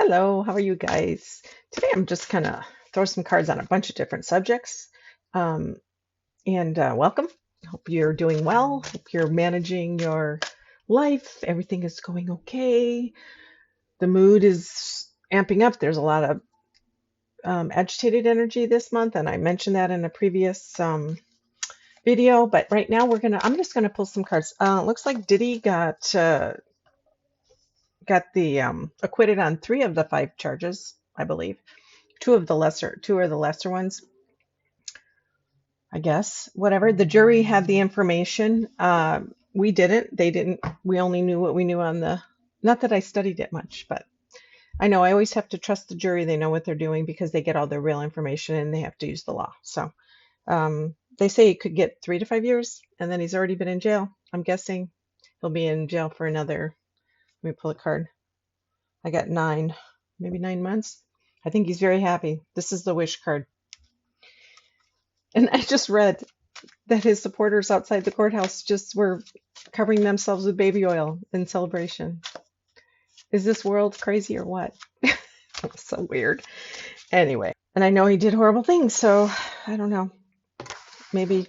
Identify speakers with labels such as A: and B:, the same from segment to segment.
A: Hello, how are you guys? Today I'm just kind of throw some cards on a bunch of different subjects. Um, and welcome. Hope you're doing well. Hope you're managing your life. Everything is going okay. The mood is amping up. There's a lot of agitated energy this month, and I mentioned that in a previous video. But right now I'm just gonna pull some cards. Looks like Diddy got the acquitted on 3 of the 5 charges, I believe. Two are the lesser ones, I guess. Whatever. The jury had the information. We didn't. They didn't. We only knew what we knew on the. Not that I studied it much, but I know I always have to trust the jury. They know what they're doing because they get all their real information and they have to use the law. So they say he could get 3 to 5 years, and then he's already been in jail. I'm guessing he'll be in jail for another. Let me pull a card. I got 9, maybe 9 months. I think he's very happy. This is the wish card. And I just read that his supporters outside the courthouse just were covering themselves with baby oil in celebration. Is this world crazy or what? So weird. Anyway, and I know he did horrible things, so I don't know. Maybe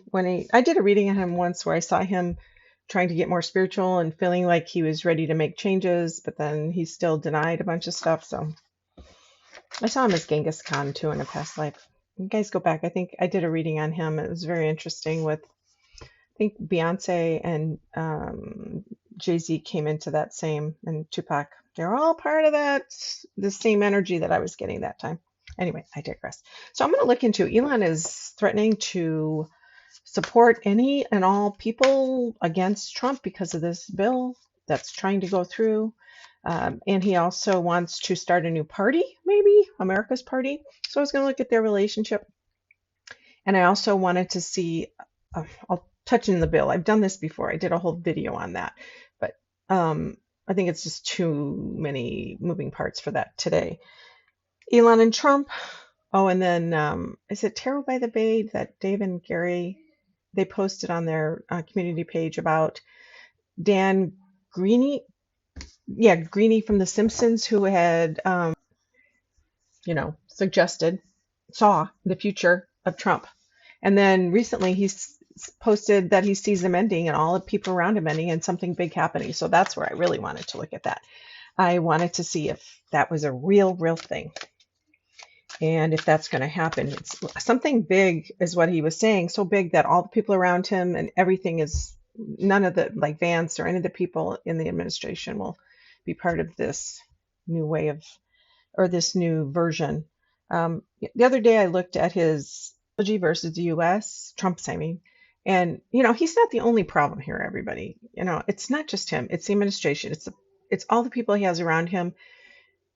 A: I did a reading on him once where I saw him trying to get more spiritual and feeling like he was ready to make changes, but then he still denied a bunch of stuff. So I saw him as Genghis Khan too in a past life. You guys go back. I think I did a reading on him. It was very interesting with, I think Beyonce and Jay-Z came into that same, and Tupac. They're all part of the same energy that I was getting that time. Anyway, I digress. So I'm going to look into Elon is threatening to support any and all people against Trump because of this bill that's trying to go through. And he also wants to start a new party, maybe America's Party. So I was going to look at their relationship. And I also wanted to see, I'll touch in the bill. I've done this before. I did a whole video on that. But I think it's just too many moving parts for that today. Elon and Trump. Oh, and then is it Tarot by the Bay that Dave and Gary, they posted on their community page about Dan Greeny? Yeah, Greeny from The Simpsons, who had, saw the future of Trump. And then recently he's posted that he sees him ending and all the people around him ending and something big happening. So that's where I really wanted to look at that. I wanted to see if that was a real thing. And if that's going to happen. It's something big is what he was saying, so big that all the people around him and everything is, none of the, like Vance or any of the people in the administration will be part of this new way of, or this new version. The other day I looked at his strategy versus the US, Trump's, I mean, and he's not the only problem here, everybody. It's not just him, it's the administration, it's all the people he has around him.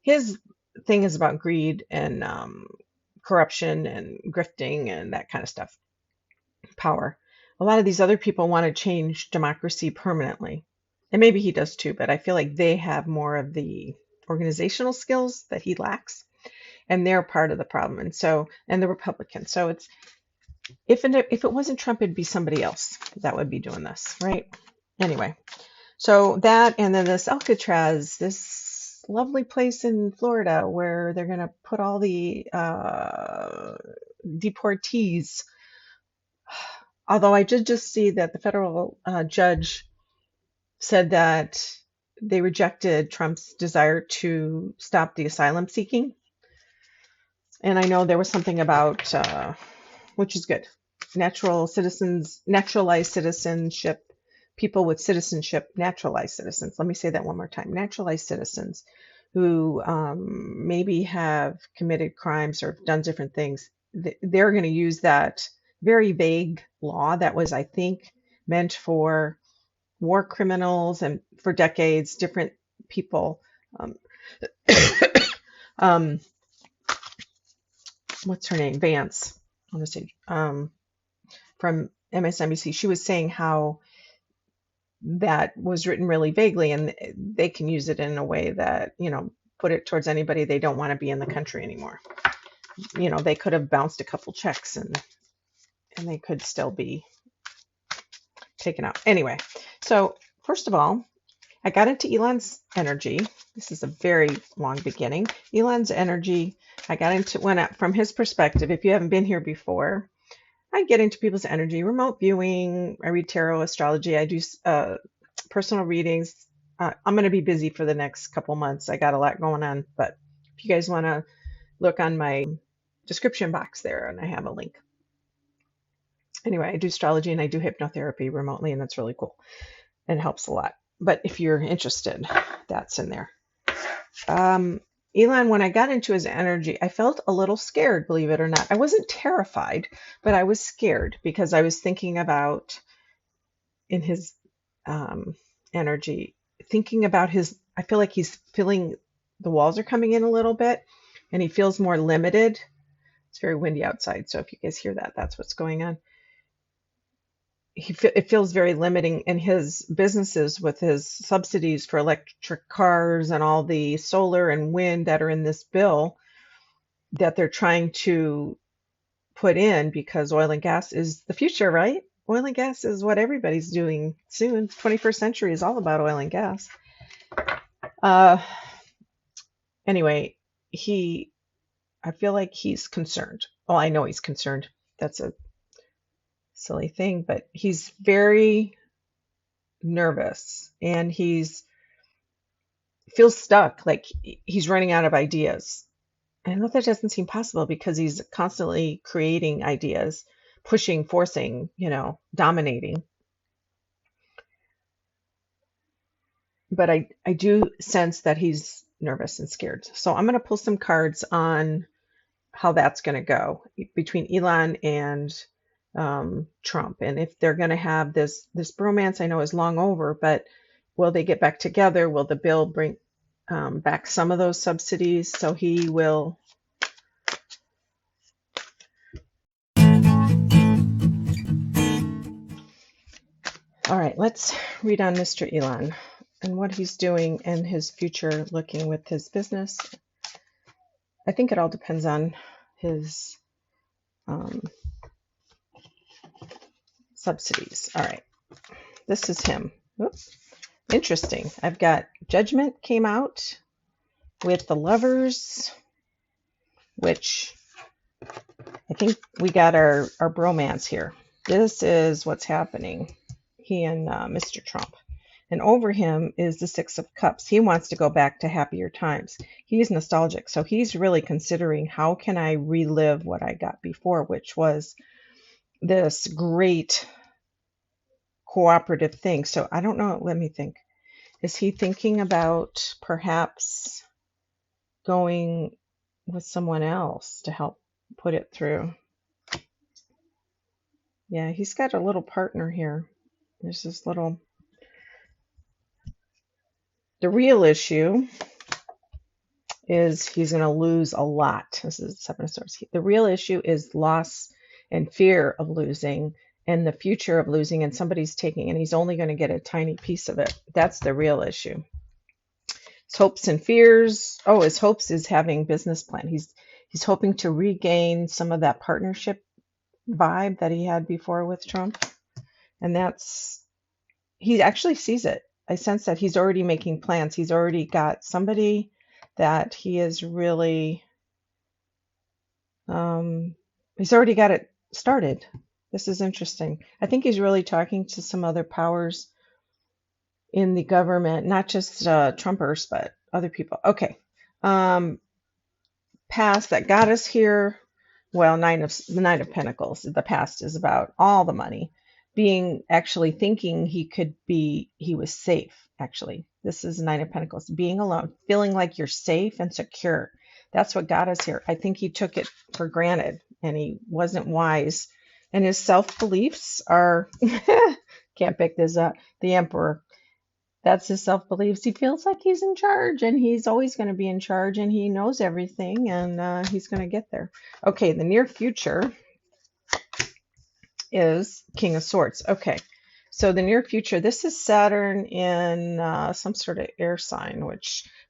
A: His thing is about greed and corruption and grifting and that kind of stuff. Power. A lot of these other people want to change democracy permanently. And maybe he does too, but I feel like they have more of the organizational skills that he lacks. And they're part of the problem. And the Republicans. So it's, if it wasn't Trump, it'd be somebody else that would be doing this, right? Anyway, so that, and then this Alcatraz, this lovely place in Florida where they're going to put all the deportees. Although I did just see that the federal judge said that they rejected Trump's desire to stop the asylum seeking. And I know there was something about, which is good, naturalized citizenship, people with citizenship, naturalized citizens. Let me say that one more time. Naturalized citizens who maybe have committed crimes or done different things. They're going to use that very vague law that was, I think, meant for war criminals and for decades, different people. What's her name? Vance, I want to say, from MSNBC. She was saying how that was written really vaguely, and they can use it in a way that, put it towards anybody they don't want to be in the country anymore. They could have bounced a couple checks and they could still be taken out. Anyway, so first of all, I got into Elon's energy. This is a very long beginning. Elon's energy, I got into from his perspective. If you haven't been here before, I get into people's energy, remote viewing. I read tarot, astrology. I do personal readings. I'm going to be busy for the next couple months. I got a lot going on, but if you guys want to look on my description box there, and I have a link. Anyway, I do astrology and I do hypnotherapy remotely, and that's really cool. It helps a lot. But if you're interested, that's in there. Elon, when I got into his energy, I felt a little scared, believe it or not. I wasn't terrified, but I was scared because I was thinking about, in his energy, thinking about I feel like he's feeling the walls are coming in a little bit and he feels more limited. It's very windy outside, so if you guys hear that, that's what's going on. It feels very limiting in his businesses with his subsidies for electric cars and all the solar and wind that are in this bill that they're trying to put in, because oil and gas is the future, right? Oil and gas is what everybody's doing soon. 21st century is all about oil and gas. Anyway, I feel like he's concerned. Well, I know he's concerned. That's a silly thing, but he's very nervous and feels stuck, like he's running out of ideas. I know that doesn't seem possible because he's constantly creating ideas, pushing, forcing, dominating. But I do sense that he's nervous and scared. So I'm going to pull some cards on how that's going to go between Elon and Trump, and if they're going to have this bromance. I know is long over, but will they get back together? Will the bill bring back some of those subsidies? So he will. All right, let's read on Mr. Elon and what he's doing and his future looking with his business. I think it all depends on his subsidies. All right, this is him. Oops. Interesting. I've got Judgment came out with the Lovers, which I think we got our bromance here. This is what's happening. He and Mr. Trump. And over him is the Six of Cups. He wants to go back to happier times. He's nostalgic. So he's really considering, how can I relive what I got before, which was this great cooperative thing. So I don't know. Let me think. Is he thinking about perhaps going with someone else to help put it through? Yeah, he's got a little partner here. There's this little. The real issue is he's going to lose a lot. This is Seven of Swords. The real issue is loss and fear of losing and the future of losing, and somebody's taking, and he's only going to get a tiny piece of it. That's the real issue. His hopes and fears. Oh, his hopes is having business plan. He's hoping to regain some of that partnership vibe that he had before with Trump. And he actually sees it. I sense that he's already making plans. He's already got somebody that he is really, he's already got it started. This is interesting. I think he's really talking to some other powers in the government, not just Trumpers, but other people. Okay. Past that got us here. Well, the Nine of Pentacles. The past is about all the money. Actually thinking he was safe, actually. This is Nine of Pentacles. Being alone, feeling like you're safe and secure. That's what got us here. I think he took it for granted and he wasn't wise. And his self-beliefs are, can't pick this up, the Emperor. That's his self-beliefs. He feels like he's in charge and he's always going to be in charge and he knows everything and he's going to get there. Okay, the near future is King of Swords. Okay, so the near future, this is Saturn in some sort of air sign,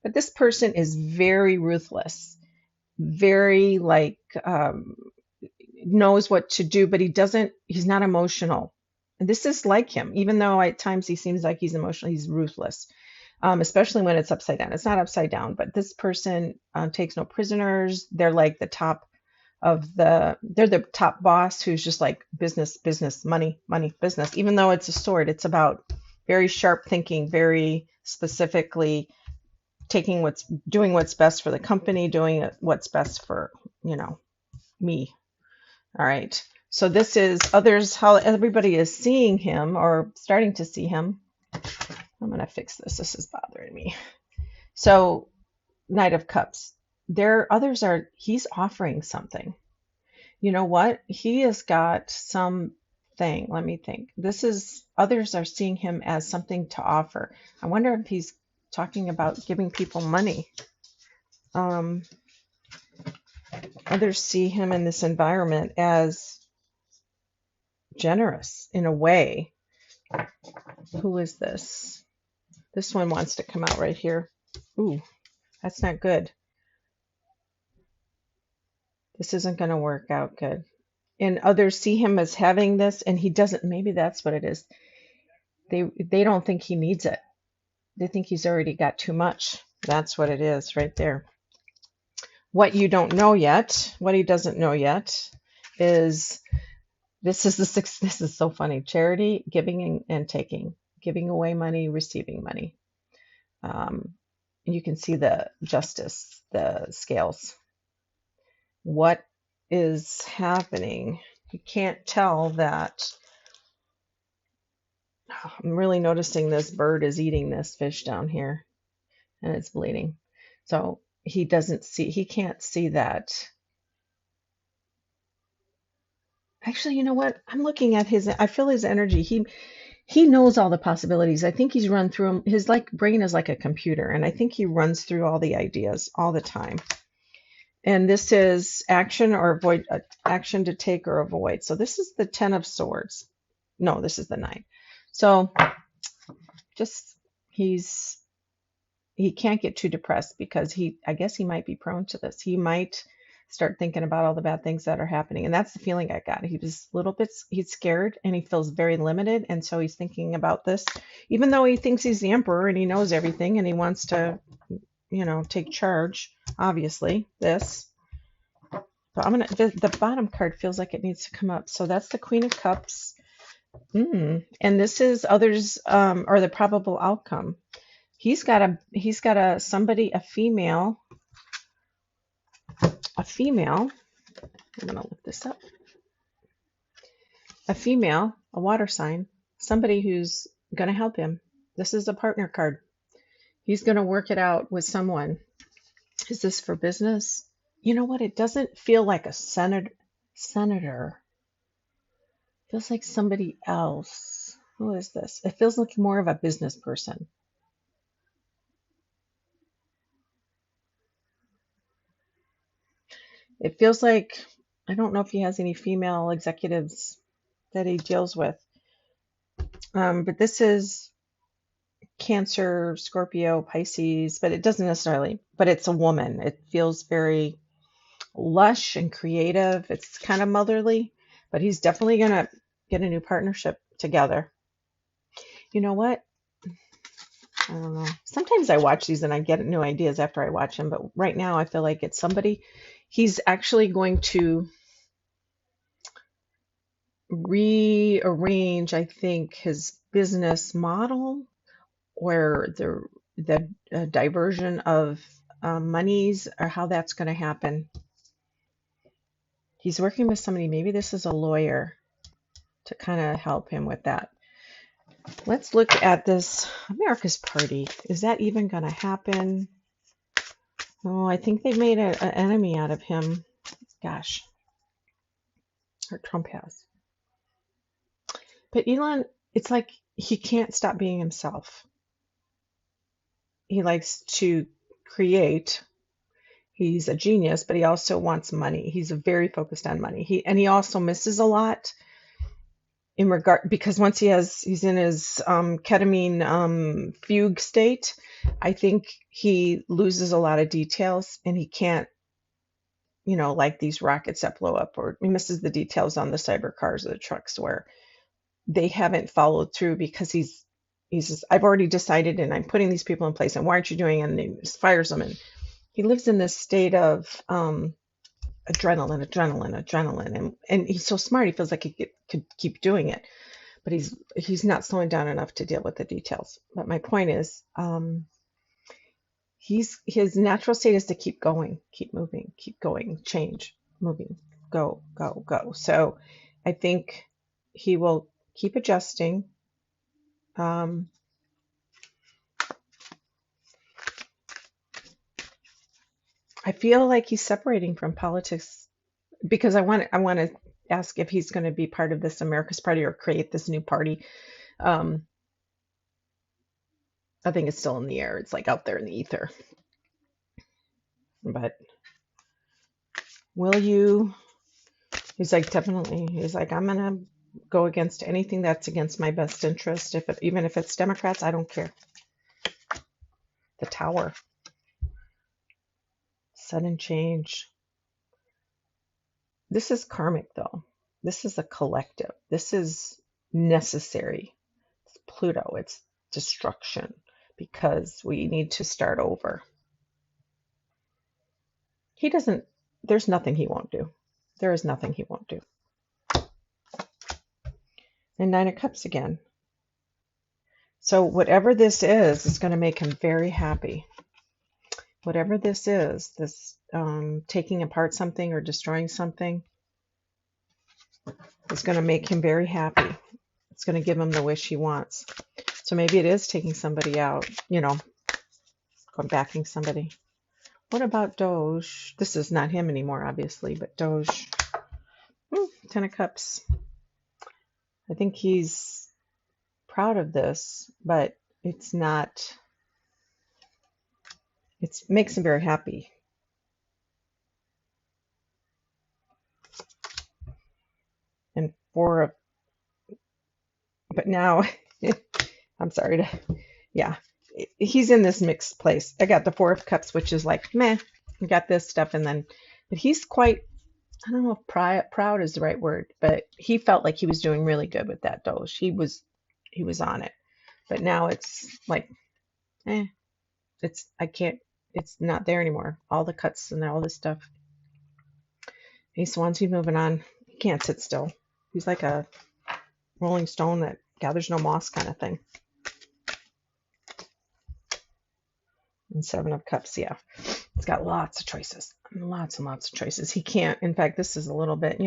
A: but this person is very ruthless, very knows what to do, but he's not emotional. And this is like him, even though at times he seems like he's emotional, he's ruthless. especially when it's upside down. It's not upside down, but this person takes no prisoners. They're like the top they're the top boss who's just like business, business, money, money, business. Even though it's a sword, it's about very sharp thinking, very specifically doing what's best for the company, doing what's best for, me. All right. So this is others, how everybody is seeing him or starting to see him. I'm going to fix this. This is bothering me. So Knight of Cups. He's offering something. You know what? He has got something. Let me think. Others are seeing him as something to offer. I wonder if he's talking about giving people money. Others see him in this environment as generous in a way. Who is this? This one wants to come out right here. Ooh, that's not good. This isn't going to work out good. And others see him as having this, and he doesn't. Maybe that's what it is. They don't think he needs it. They think he's already got too much. That's what it is right there. What you don't know yet, what he doesn't know yet, is this is so funny. Charity, giving and taking, giving away money, receiving money. You can see the justice, the scales. What is happening? You can't tell that. I'm really noticing this bird is eating this fish down here and it's bleeding. So he can't see that. Actually, you know what? I'm looking at I feel his energy. He knows all the possibilities. I think he's run through them. His brain is like a computer, and I think he runs through all the ideas all the time. And this is action or avoid, action to take or avoid. So this is the 10 of Swords. No, this is the 9. So just he can't get too depressed because I guess he might be prone to this. He might start thinking about all the bad things that are happening. And that's the feeling I got. He's scared and he feels very limited. And so he's thinking about this, even though he thinks he's the emperor and he knows everything and he wants to, take charge, obviously, this. So the bottom card feels like it needs to come up. So that's the Queen of Cups. And this is others, or the probable outcome. He's got a female. I'm going to look this up. A female, a water sign, somebody who's going to help him. This is a partner card. He's going to work it out with someone. Is this for business? You know what? It doesn't feel like a senator. It feels like somebody else. Who is this? It feels like more of a business person. It feels like, I don't know if he has any female executives that he deals with. But this is Cancer, Scorpio, Pisces, but it doesn't necessarily, but it's a woman. It feels very lush and creative. It's kind of motherly, but he's definitely going to get a new partnership together. You know what? I don't know. Sometimes I watch these and I get new ideas after I watch them, but right now I feel like it's somebody. He's actually going to rearrange, I think, his business model or the diversion of monies or how that's going to happen. He's working with somebody. Maybe this is a lawyer to kind of help him with that. Let's look at this America's Party. Is that even going to happen? Oh, I think they made an enemy out of him. Gosh. Or Trump has. But Elon, it's like he can't stop being himself. He likes to create. He's a genius, but he also wants money. He's very focused on money. He also misses a lot in regard, because once he's in his ketamine fugue state, I think he loses a lot of details and he can't, like these rockets that blow up, or he misses the details on the cyber cars or the trucks where they haven't followed through because he's he says, I've already decided and I'm putting these people in place. And why aren't you doing it? And he just fires them. And he lives in this state of adrenaline. And he's so smart. He feels like could keep doing it. But he's not slowing down enough to deal with the details. But my point is, his natural state is to keep going, keep moving, keep going, change, moving, go, go, go. So I think he will keep adjusting. I feel like he's separating from politics because I want to ask if he's going to be part of this America's Party or create this new party. I think it's still in the air. It's like out there in the ether. But will you? He's like, definitely. He's like, I'm going to go against anything that's against my best interest. Even if it's Democrats, I don't care. The Tower. Sudden change. This is karmic, though. This is a collective. This is necessary. It's Pluto. It's destruction because we need to start over. There's nothing he won't do. There is nothing he won't do. And Nine of Cups again. So whatever this is going to make him very happy. Whatever this is, this taking apart something or destroying something, is going to make him very happy. It's going to give him the wish he wants. So maybe it is taking somebody out, backing somebody. What about DOGE? This is not him anymore, obviously, but DOGE. Ten of Cups. I think he's proud of this, but it's not. It makes him very happy. And but now, I'm sorry he's in this mixed place. I got the Four of Cups, which is like, meh, I got this stuff, but he's quite, I don't know if proud is the right word, but he felt like he was doing really good with that DOGE. He was on it. But now it's like, it's not there anymore. All the cuts and all this stuff. Ace of Wands, he's moving on. He can't sit still. He's like a rolling stone that gathers no moss kind of thing. And Seven of Cups, yeah. It's got lots of choices. Lots and lots of choices. He can't, in fact, this is a little bit,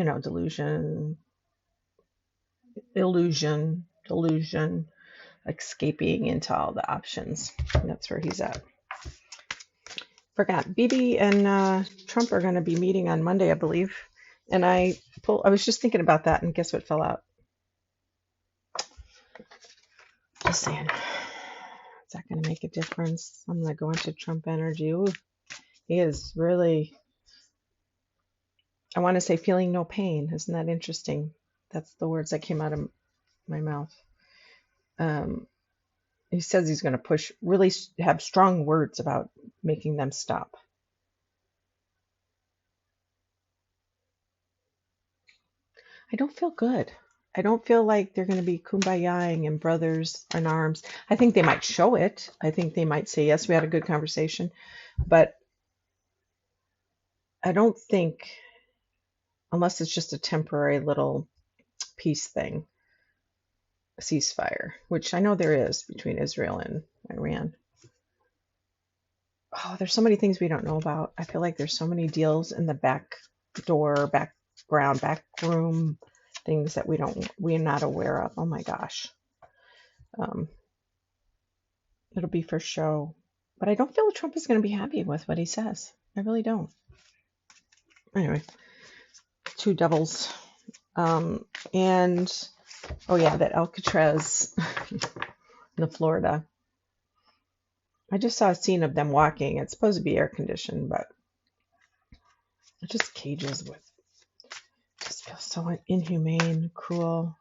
A: delusion, escaping into all the options. And that's where he's at. Forgot, Bibi and Trump are going to be meeting on Monday, I believe. And I was just thinking about that, and guess what fell out? Just saying. Is that going to make a difference? I'm going to go into Trump energy. Ooh, he is really, I want to say feeling no pain. Isn't that interesting? That's the words that came out of my mouth. He says he's going to really have strong words about making them stop. I don't feel good. I don't feel like they're going to be kumbayaing and brothers in arms. I think they might show it. I think they might say, yes, we had a good conversation. But I don't think, unless it's just a temporary little peace thing, a ceasefire, which I know there is between Israel and Iran. Oh, there's so many things we don't know about. I feel like there's so many deals in the back door, background, back room, things that we're not aware of. Oh my gosh. It'll be for show. But I don't feel Trump is going to be happy with what he says. I really don't. Anyway, two devils. And, oh yeah, that Alcatraz in the Florida. I just saw a scene of them walking. It's supposed to be air conditioned, but it just cages with. Just feels so inhumane, cruel.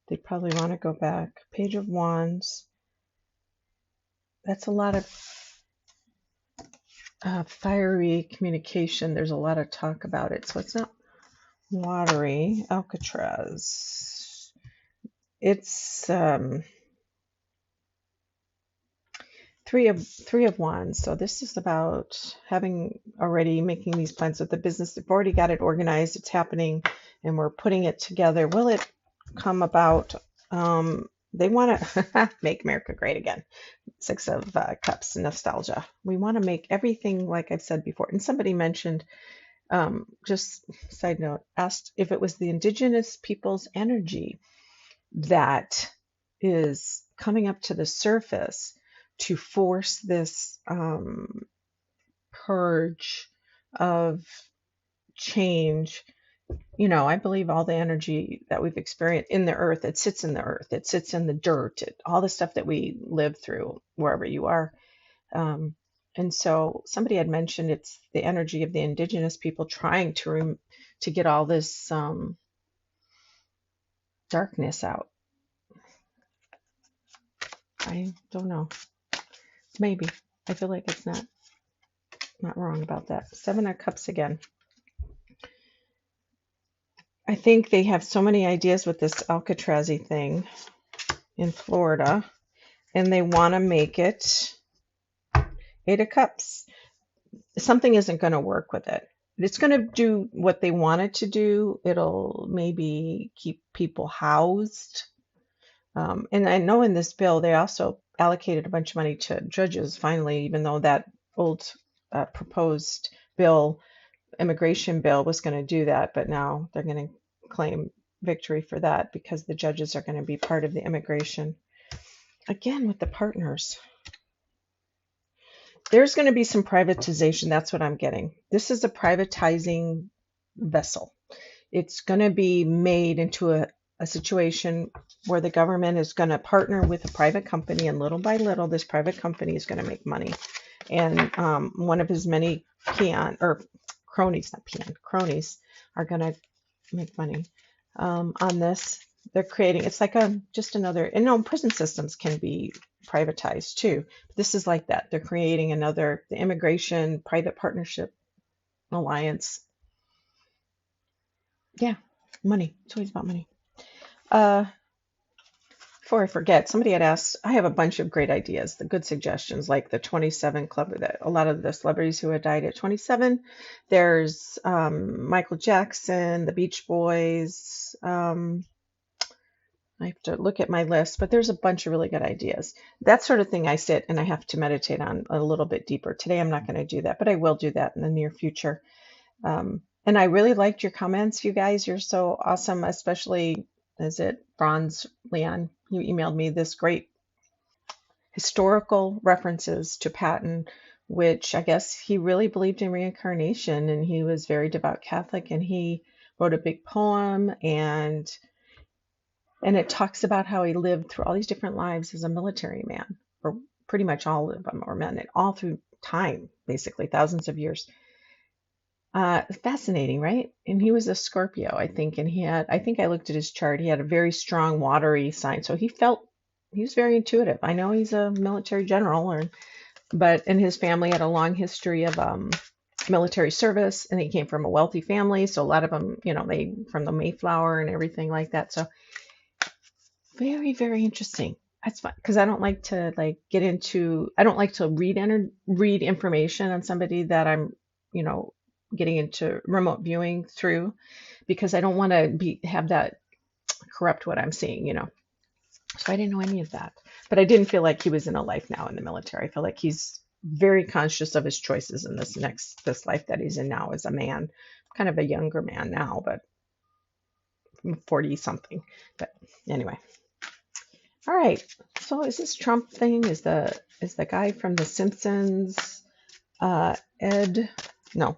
A: They probably want to go back. Page of Wands. That's a lot of fiery communication. There's a lot of talk about it, so it's not watery. Alcatraz. It's Three of Wands. So this is about having already making these plans with the business. They've already got it organized. It's happening, and we're putting it together. Will it come about? They want to make America great again. Six of Cups, nostalgia. We want to make everything like I've said before. And somebody mentioned, just side note, asked if it was the indigenous people's energy that is coming up to the surface to force this purge of change. I believe all the energy that we've experienced in the earth, it sits in the earth, it sits in the dirt, all the stuff that we live through wherever you are. And so somebody had mentioned it's the energy of the indigenous people trying to get all this darkness out. I don't know. Maybe. I feel like it's not wrong about that. Seven of Cups again. I think they have so many ideas with this Alcatraz-y thing in Florida, and they want to make it Eight of Cups. Something isn't going to work with it. It's going to do what they want it to do. It'll maybe keep people housed. And I know in this bill, they also allocated a bunch of money to judges, finally, even though that old proposed bill, immigration bill, was going to do that. But now they're going to claim victory for that because the judges are going to be part of the immigration. Again, with the partners. There's going to be some privatization. That's what I'm getting. This is a privatizing vessel. It's going to be made into a situation where the government is going to partner with a private company, and little by little, this private company is going to make money. And one of his many cronies are going to make money on this. They're creating, it's like just another, and prison systems can be privatized too. But this is like that. They're creating the immigration private partnership alliance. Yeah, money. It's always about money. Before I forget, somebody had asked, I have a bunch of great ideas, the good suggestions, like the 27 club, that a lot of the celebrities who had died at 27. There's Michael Jackson, the Beach Boys. I have to look at my list, but there's a bunch of really good ideas. That sort of thing I sit and I have to meditate on a little bit deeper. Today I'm not going to do that, but I will do that in the near future. And I really liked your comments, you guys. You're so awesome, especially, is it Bronze Leon? You emailed me this great historical references to Patton, which I guess he really believed in reincarnation, and he was very devout Catholic, and he wrote a big poem, and it talks about how he lived through all these different lives as a military man, or pretty much all of them are men, and all through time, basically thousands of years. Fascinating, right? And he was a Scorpio, I think, and I think I looked at his chart. He had a very strong watery sign, so he was very intuitive. I know he's a military general, and his family had a long history of military service, and he came from a wealthy family, so a lot of them, they from the Mayflower and everything like that. So very, very interesting. That's fun because I don't like to I don't like to read information on somebody that I'm, getting into remote viewing through, because I don't want to have that corrupt what I'm seeing, So I didn't know any of that, but I didn't feel like he was in a life now in the military. I feel like he's very conscious of his choices in this life that he's in now as a man, kind of a younger man now, but 40 something. But anyway. All right. So is this Trump thing? Is the guy from the Simpsons, Ed? No.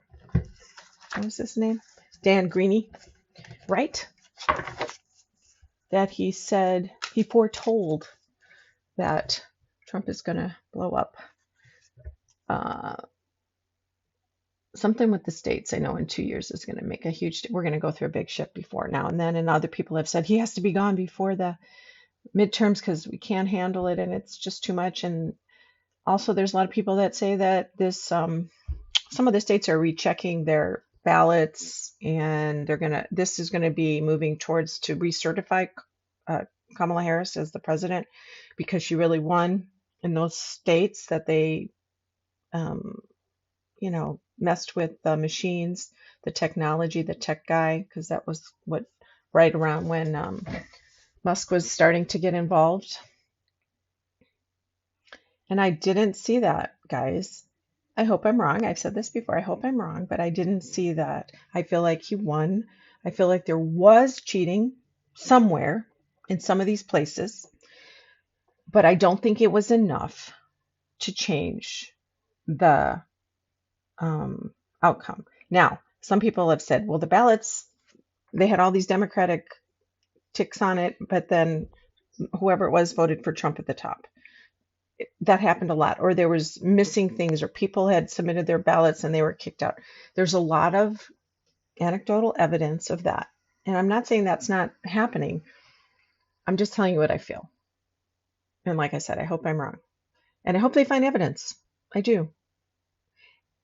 A: What was his name? Dan Greeny, right? That he foretold that Trump is going to blow up. Something with the states, I know in 2 years is going to make we're going to go through a big shift before now and then. And other people have said he has to be gone before the midterms because we can't handle it and it's just too much. And also there's a lot of people that say that some of the states are rechecking their ballots, and this is going to be moving towards to recertify Kamala Harris as the president because she really won. in those states that they, messed with the machines, the technology, the tech guy, because that was what right around when Musk was starting to get involved. And I didn't see that, guys. I hope I'm wrong. I've said this before. I hope I'm wrong, but I didn't see that. I feel like he won. I feel like there was cheating somewhere in some of these places, but I don't think it was enough to change the outcome. Now, some people have said, well, the ballots, they had all these Democratic ticks on it, but then whoever it was voted for Trump at the top. That happened a lot, or there was missing things, or people had submitted their ballots and they were kicked out. There's a lot of anecdotal evidence of that. And I'm not saying that's not happening. I'm just telling you what I feel. And like I said, I hope I'm wrong. And I hope they find evidence. I do.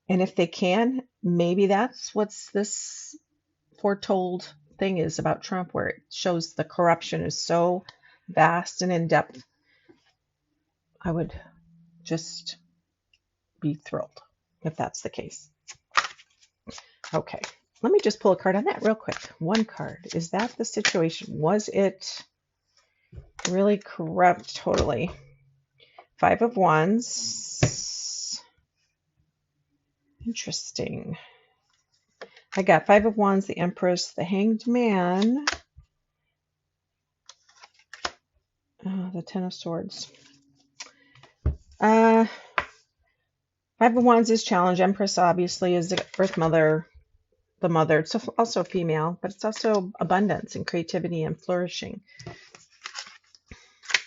A: And if they can, maybe that's what's this foretold thing is about Trump, where it shows the corruption is so vast and in depth. I would just be thrilled if that's the case. Okay, let me just pull a card on that real quick. One card. Is that the situation? Was it really corrupt? Totally. 5 of Wands. Interesting. I got 5 of Wands, the Empress, the Hanged Man. Oh, the Ten of Swords. 5 of Wands is challenge. Empress obviously is the Earth Mother, the mother. It's also female, but it's also abundance and creativity and flourishing.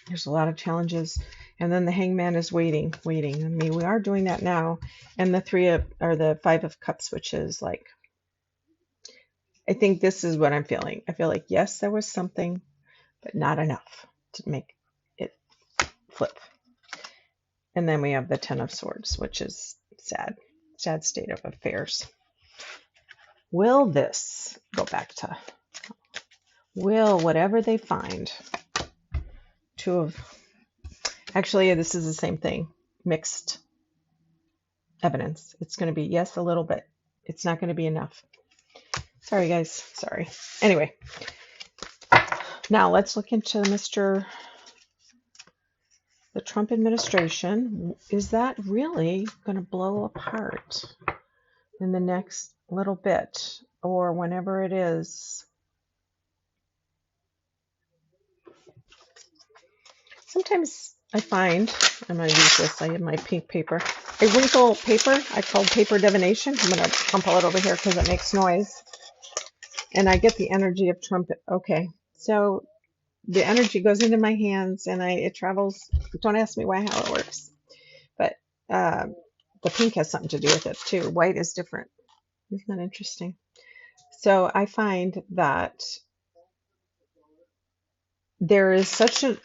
A: There's a lot of challenges. And then the Hangman is waiting. I mean, we are doing that now. And the 5 of Cups, which is like, I think this is what I'm feeling. I feel like, yes, there was something, but not enough to make it flip. And then we have the 10 of Swords, which is sad state of affairs. Will this go back to, will whatever they find, actually, this is the same thing, mixed evidence. It's going to be, yes, a little bit. It's not going to be enough. Sorry, guys. Sorry. Anyway, now let's look into the Trump administration. Is that really going to blow apart in the next little bit or whenever it is? Sometimes I find, I'm going to use this, I have my pink paper, a wrinkle paper, I call paper divination. I'm going to pull it over here because it makes noise. And I get the energy of Trump. Okay, so the energy goes into my hands and it travels. Don't ask me how it works. But the pink has something to do with it too. White is different. Isn't that interesting? So I find that there is such a,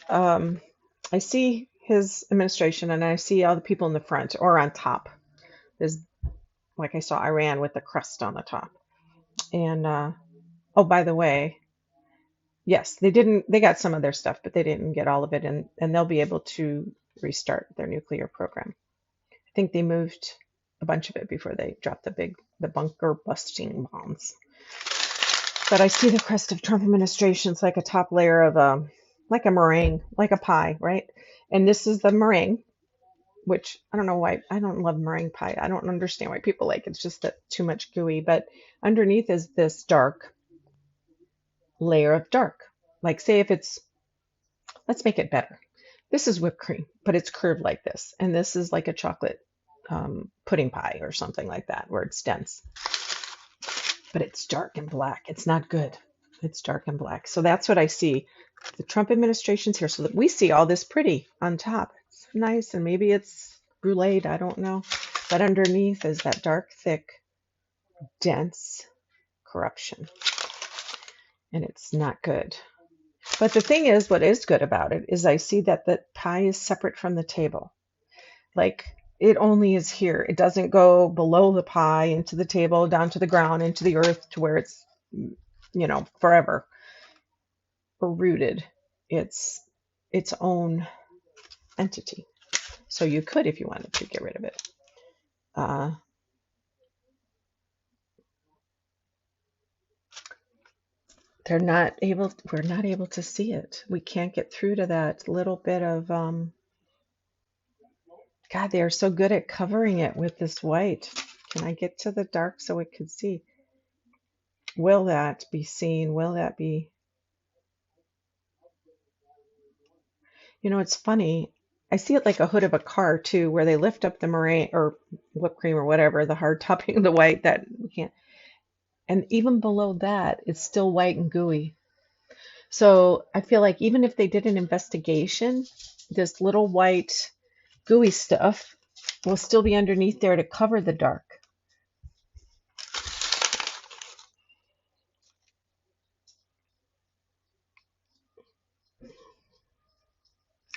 A: I see his administration and I see all the people in the front or on top. There's, like I saw Iran with the crust on the top. And, oh, by the way, yes, they got some of their stuff, but they didn't get all of it. And they'll be able to restart their nuclear program. I think they moved a bunch of it before they dropped the bunker busting bombs. But I see the crest of Trump administration. It's like a top layer of like a meringue, like a pie, right? And this is the meringue, which I don't know why. I don't love meringue pie. I don't understand why people like it. It's just that too much gooey. But underneath is this dark layer of dark. Like say if it's, let's make it better. This is whipped cream, but it's curved like this. And this is like a chocolate pudding pie or something like that, where it's dense. But it's dark and black. It's not good. It's dark and black. So that's what I see. The Trump administration's here. So that we see all this pretty on top. It's nice. And maybe it's brulee. I don't know. But underneath is that dark, thick, dense corruption. And it's not good. But the thing is, what is good about it is I see that the pie is separate from the table. Like it only is here. It doesn't go below the pie, into the table, down to the ground, into the earth to where it's, forever or rooted. It's its own entity. So you could, if you wanted to, get rid of it. We're not able to see it. We can't get through to that little bit of, God, they are so good at covering it with this white. Can I get to the dark so it could see? Will that be seen? Will that be? You know, it's funny. I see it like a hood of a car too, where they lift up the meringue or whipped cream or whatever, the hard topping of the white that we can't. And even below that, it's still white and gooey. So I feel like even if they did an investigation, this little white gooey stuff will still be underneath there to cover the dark.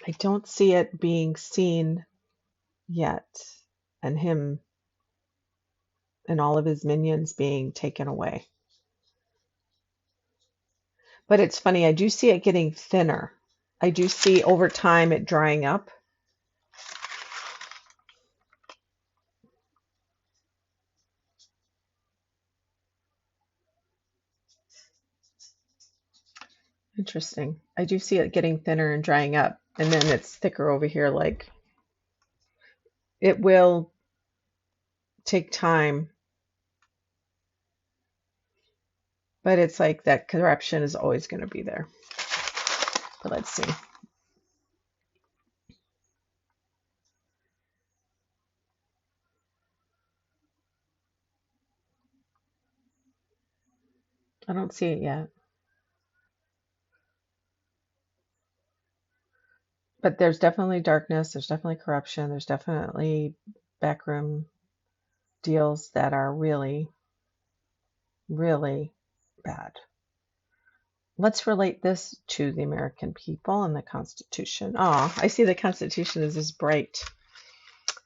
A: I don't see it being seen yet, and him and all of his minions being taken away. But it's funny, I do see it getting thinner. I do see over time it drying up. Interesting. I do see it getting thinner and drying up, and then it's thicker over here. Like, it will take time, but it's like that corruption is always going to be there. But let's see. I don't see it yet. But there's definitely darkness, there's definitely corruption, there's definitely backroom deals that are really, really bad. Let's relate this to the American people and the Constitution. Oh, I see the Constitution as this bright,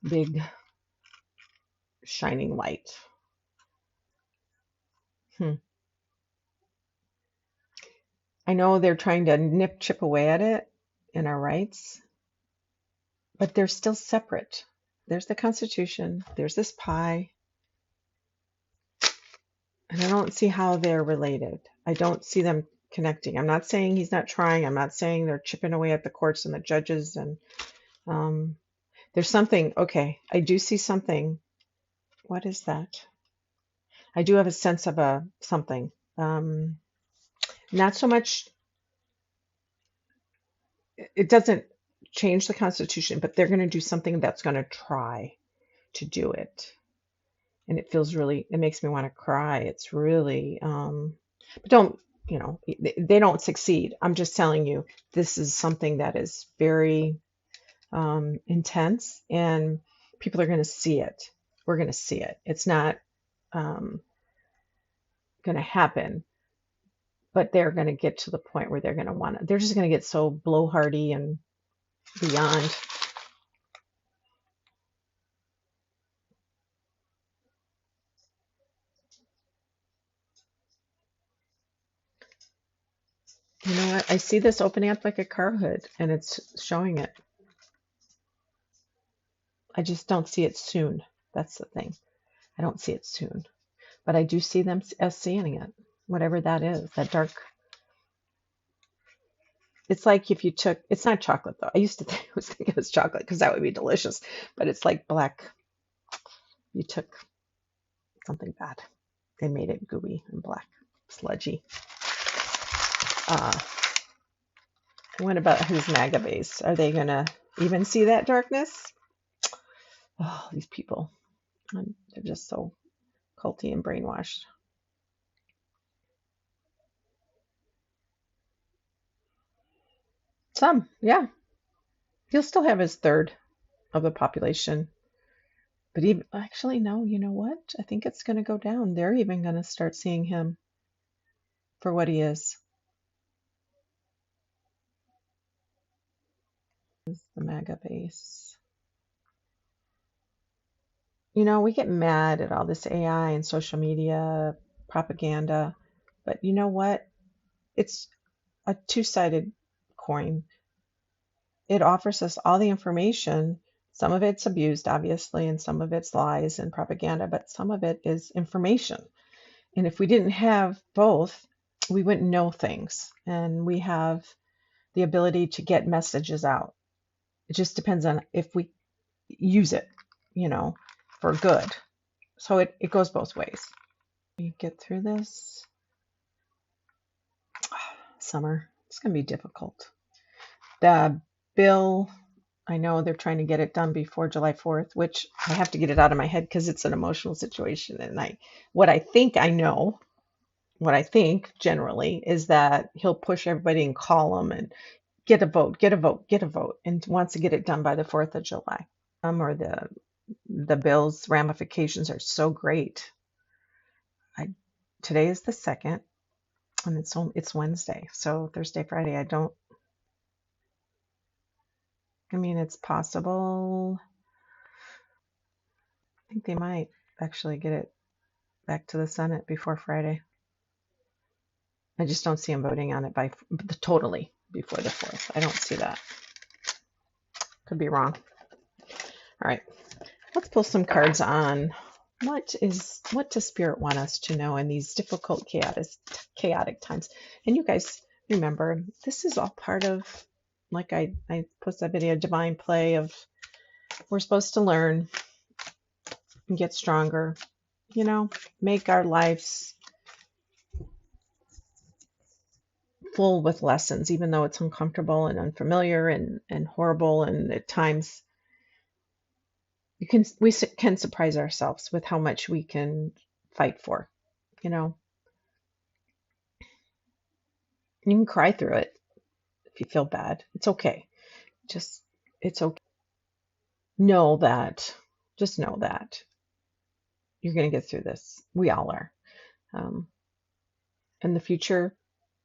A: big, shining light. I know they're trying to chip away at it in our rights, but they're still separate. There's the Constitution, there's this pie, and I don't see how they're related. I don't see them connecting. I'm not saying he's not trying. I'm not saying they're chipping away at the courts and the judges. And there's something. Okay, I do see something. What is that? I do have a sense of a something. Not so much. It doesn't change the Constitution, but they're going to do something that's going to try to do it. And it feels really, it makes me want to cry. It's really, but don't, you know, they don't succeed. I'm just telling you, this is something that is very intense, and people are going to see it. We're going to see it. It's not going to happen, but they're going to get to the point where they're going to want to, they're just going to get so blowhardy and beyond. You know what? I see this opening up like a car hood, and it's showing it. I just don't see it soon. That's the thing. I don't see it soon. But I do see them as seeing it, whatever that is, that dark. It's like if you took, it's not chocolate though. I used to think it was chocolate because that would be delicious, but it's like black. You took something bad. They made it gooey and black, sludgy. What about his MAGA base? Are they going to even see that darkness? Oh, these people. They're just so culty and brainwashed. Some, yeah. He'll still have his third of the population. But even, actually, no, you know what? I think it's going to go down. They're even going to start seeing him for what he is. This is the MAGA base. You know, we get mad at all this AI and social media propaganda, but you know what? It's a two-sided coin. It offers us all the information Some of it's abused, obviously, and some of it's lies and propaganda, but some of it is information. And if we didn't have both, we wouldn't know things. And we have the ability to get messages out. It just depends on if we use it, for good. So it goes both ways. We get through this. Summer, it's going to be difficult. The bill, I know they're trying to get it done before July 4th, which I have to get it out of my head because it's an emotional situation. And what I think generally is that he'll push everybody and call them and get a vote, and wants to get it done by the 4th of July. Or the bill's ramifications are so great. Today is the 2nd, and it's Wednesday, so Thursday, Friday, it's possible. I think they might actually get it back to the Senate before Friday. I just don't see them voting on it totally before the 4th. I don't see that. Could be wrong. All right, let's pull some cards on what does Spirit want us to know in these difficult, chaotic times. And you guys remember, this is all part of, like I posted that video, divine play of we're supposed to learn and get stronger, make our lives full with lessons, even though it's uncomfortable and unfamiliar and horrible, and at times we can surprise ourselves with how much we can fight for. You can cry through it if you feel bad. It's okay. It's okay. Just know that you're going to get through this. We all are. And the future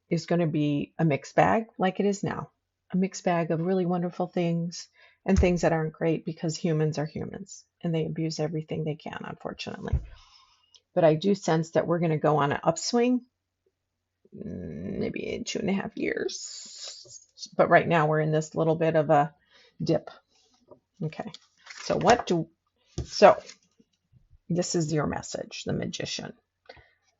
A: is going to be a mixed bag like it is now. A mixed bag of really wonderful things and things that aren't great, because humans are humans and they abuse everything they can, unfortunately. But I do sense that we're going to go on an upswing, maybe in 2.5 years. But right now we're in this little bit of a dip. Okay. So this is your message, the Magician.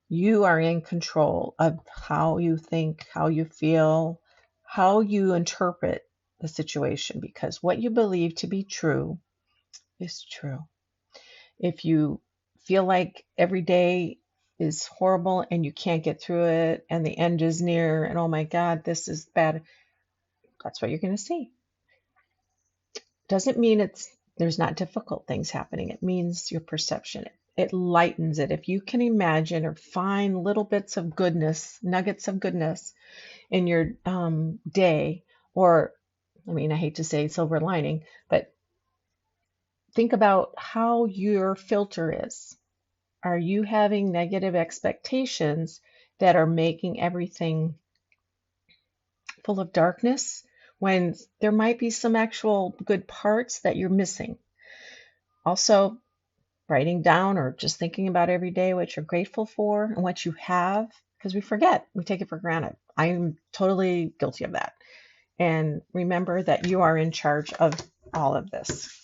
A: You are in control of how you think, how you feel, how you interpret the situation, because what you believe to be true is true. If you feel like every day is horrible and you can't get through it and the end is near and oh my God, this is bad, that's what you're going to see. Doesn't mean there's not difficult things happening. It means your perception. It lightens it. If you can imagine or find little bits of goodness, nuggets of goodness in your day, or, I hate to say silver lining, but think about how your filter is. Are you having negative expectations that are making everything full of darkness when there might be some actual good parts that you're missing? Also, writing down or just thinking about every day what you're grateful for and what you have, because we forget, we take it for granted. I'm totally guilty of that. And remember that you are in charge of all of this.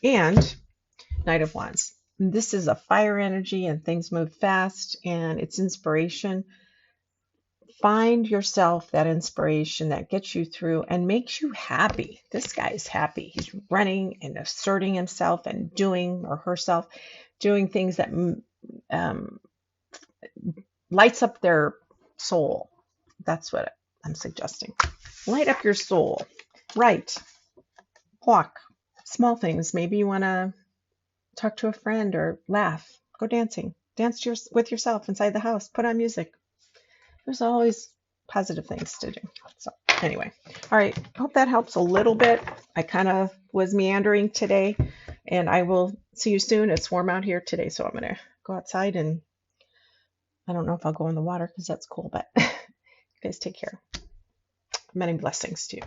A: And Knight of Wands. This is a fire energy and things move fast and it's inspiration. Find yourself that inspiration that gets you through and makes you happy. This guy is happy. He's running and asserting himself and doing, or herself, doing things that lights up their soul. That's what I'm suggesting. Light up your soul. Write. Walk. Small things. Maybe you want to talk to a friend or laugh. Go dancing. Dance with yourself inside the house. Put on music. There's always positive things to do. So anyway, all right. Hope that helps a little bit. I kind of was meandering today, and I will see you soon. It's warm out here today, so I'm going to go outside, and I don't know if I'll go in the water because that's cool, but you guys take care. Many blessings to you.